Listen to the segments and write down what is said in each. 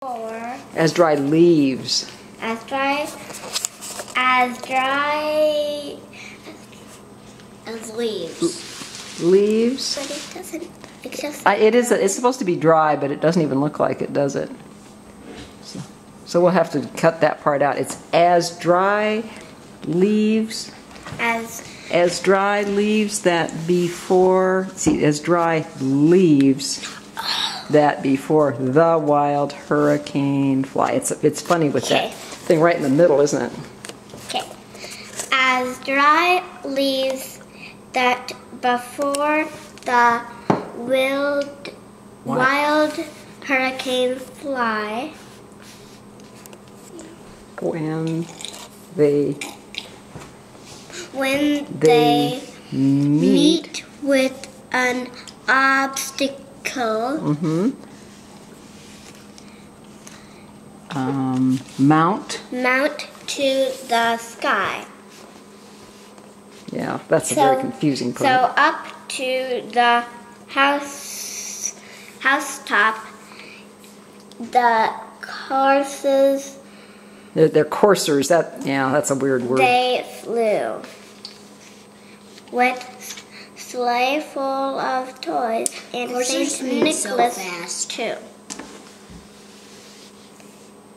Or as dry leaves. as dry as leaves. Leaves. But it doesn't. It's just. It's supposed to be dry, but it doesn't even look like it, does it? So we'll have to cut that part out. It's as dry leaves. As dry leaves that before. See, as dry leaves that before the wild hurricane fly. It's funny with that thing right in the middle, isn't it? Okay. As dry leaves that before the wild hurricane fly. When they meet with an obstacle. Mount to the sky. Yeah, that's a very confusing part. So up to the housetop, the horses. They're coursers. That's a weird word. They flew with sleigh full of toys and St. Nicholas too.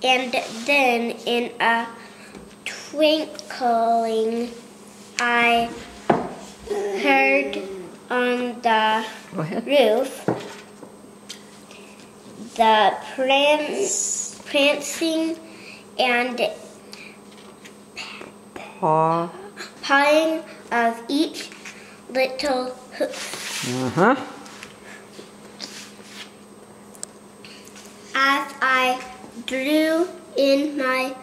And then in a twinkling, I heard on the roof the prancing and pawing of each little hoof. As I drew in my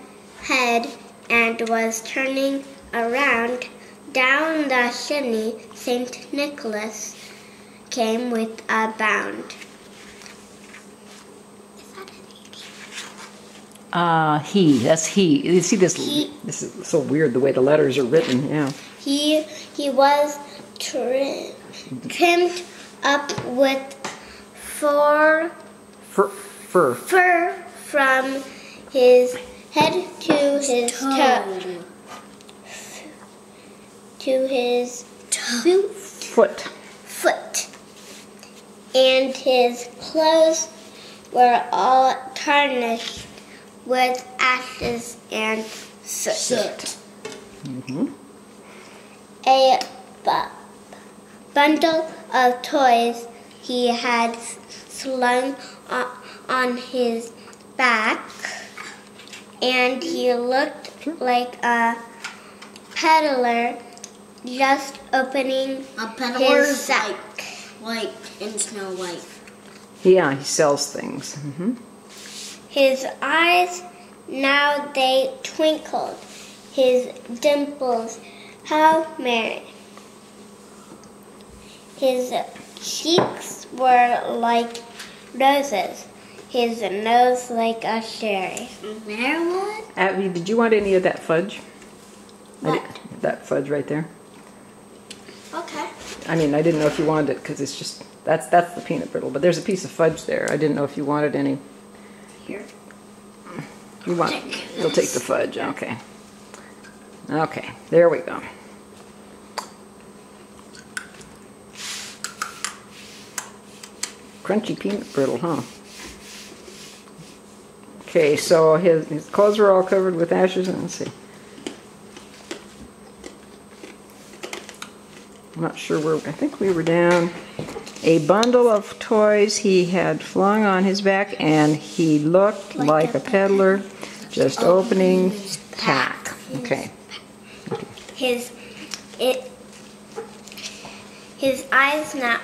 head and was turning around, down the chimney St. Nicholas came with a bound. That's he. You see this? This is so weird the way the letters are written. Yeah. He was trimmed up with fur from his head to his foot. And his clothes were all tarnished with ashes and soot. A bundle of toys he had slung on his back, and he looked like a peddler just opening his sack. Like in Snow White. Yeah, he sells things. His eyes, now they twinkled. His dimples, how merry. His cheeks were like roses. His nose like a cherry. Maryland? Abby, did you want any of that fudge? What? That fudge right there. Okay. I mean, I didn't know if you wanted it because it's just that's the peanut brittle, but there's a piece of fudge there. I didn't know if you wanted any. Here. You'll take the fudge. Okay. Okay. There we go. Crunchy peanut brittle, huh? Okay, so his clothes are all covered with ashes. Let's see. I'm not sure where. I think we were down. A bundle of toys he had flung on his back, and he looked like a peddler just opening pack. Okay. His eyes now.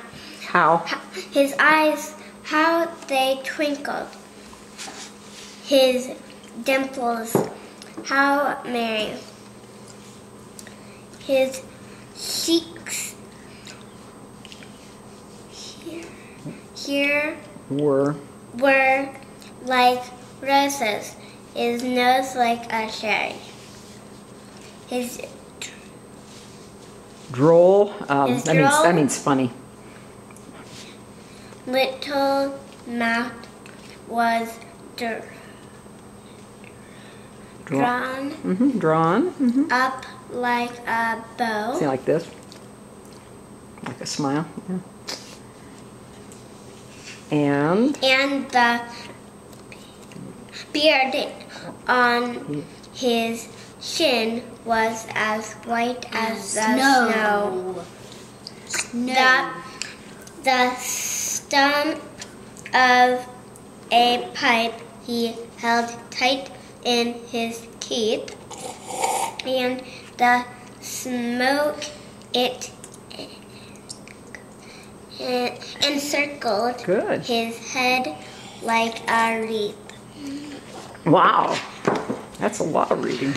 How? His eyes, how they twinkled. His dimples, how merry. His cheeks here Were like roses. His nose like a cherry. His droll. Is That droll? means funny. Little mouth was drawn Drawn. up like a bow. See, like this? Like a smile. Yeah. And The beard on his chin was as white as the snow. The stump of a pipe he held tight in his teeth, and the smoke it encircled his head like a wreath. wow, that's a lot of reading.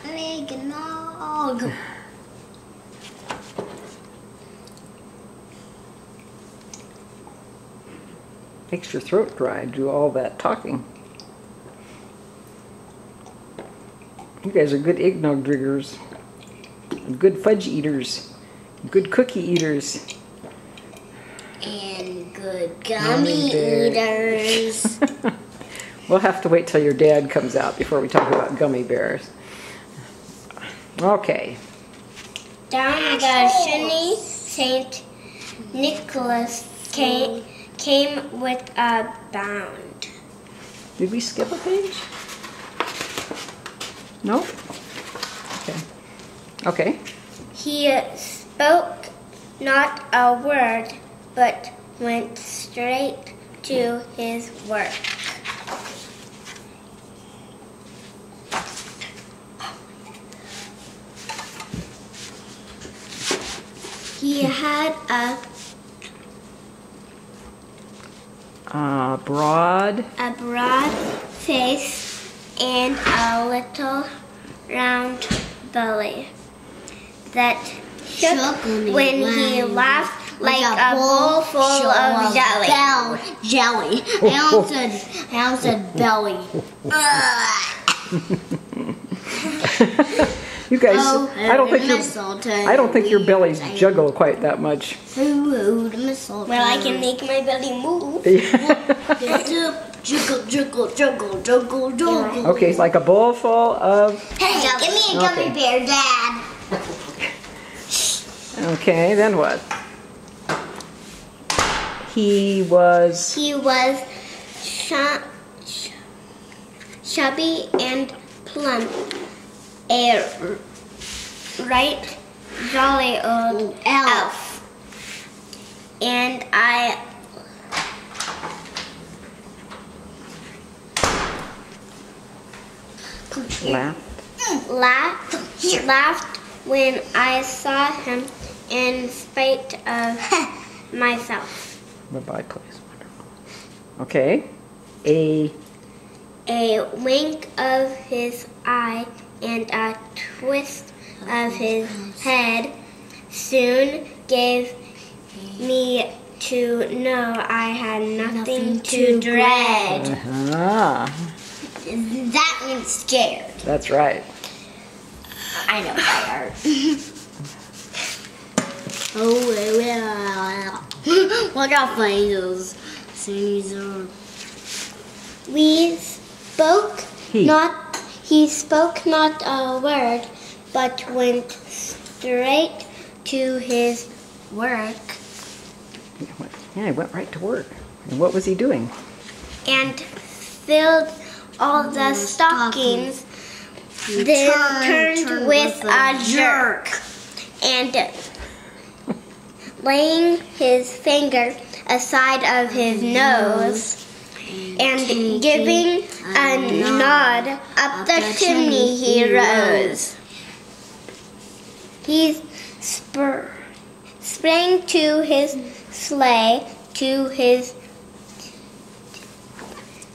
Eggnog. Makes your throat dry, do all that talking. You guys are good eggnog drinkers, good fudge eaters, good cookie eaters. And good gummy eaters. We'll have to wait till your dad comes out before we talk about gummy bears. Okay. Down the chimney, St. Nicholas came with a bound. Did we skip a page? No? Okay. Okay. He spoke not a word, but went straight to his work. He had a broad face and a little round belly that shook when he laughed like a bowl full of jelly. I almost said belly. You guys, I don't think your bellies juggle quite that much. Well, I can make my belly move. Juggle, juggle, juggle, juggle. Okay, it's like a bowl full of... Hey, give me a gummy bear, Dad. Okay, then what? He was chubby and plump. A right jolly old elf. And I laughed when I saw him in spite of myself. Bye-bye, please. Wonderful. Okay. A wink of his eye and a twist of his head soon gave me to know I had nothing to dread. That means scared. That's right. I know by heart. Look how funny those scenes are. He spoke not a word, but went straight to his work. Yeah, he went right to work. And what was he doing? And filled all the stockings, then turned with a jerk, and laying his finger aside of his nose, and giving a nod up the chimney he rose. He sprang to his sleigh, to his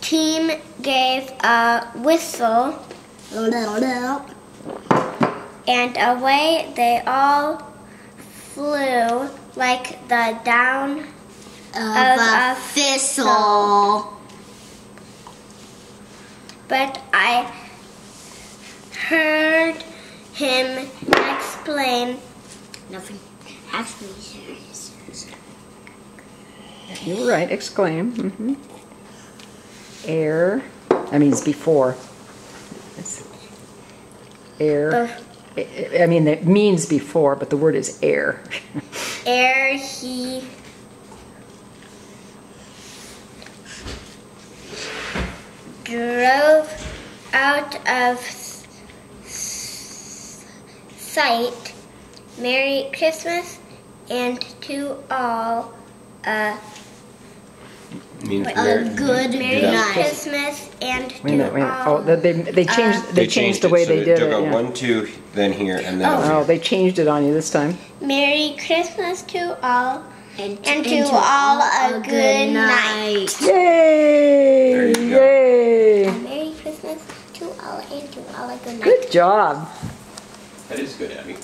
team gave a whistle, and away they all flew like the down of a thistle. But I heard him explain. Nothing. Actually, You were right, exclaim. Ere. I mean, it's before. It's ere. I mean, it means before, but the word is ere. Ere he drove out of sight. Merry Christmas, and to all Means good Merry night. Christmas, and to Wait a minute. all. Oh, they changed the way so they did they'll it. go Yeah. 1, 2, then here, and then over Oh, here. they changed it on you this time. Merry Christmas to all, And to all a good night. Yay! There you go. Yay! Merry Christmas to all, and to all a good night. Good job. That is good, Abby.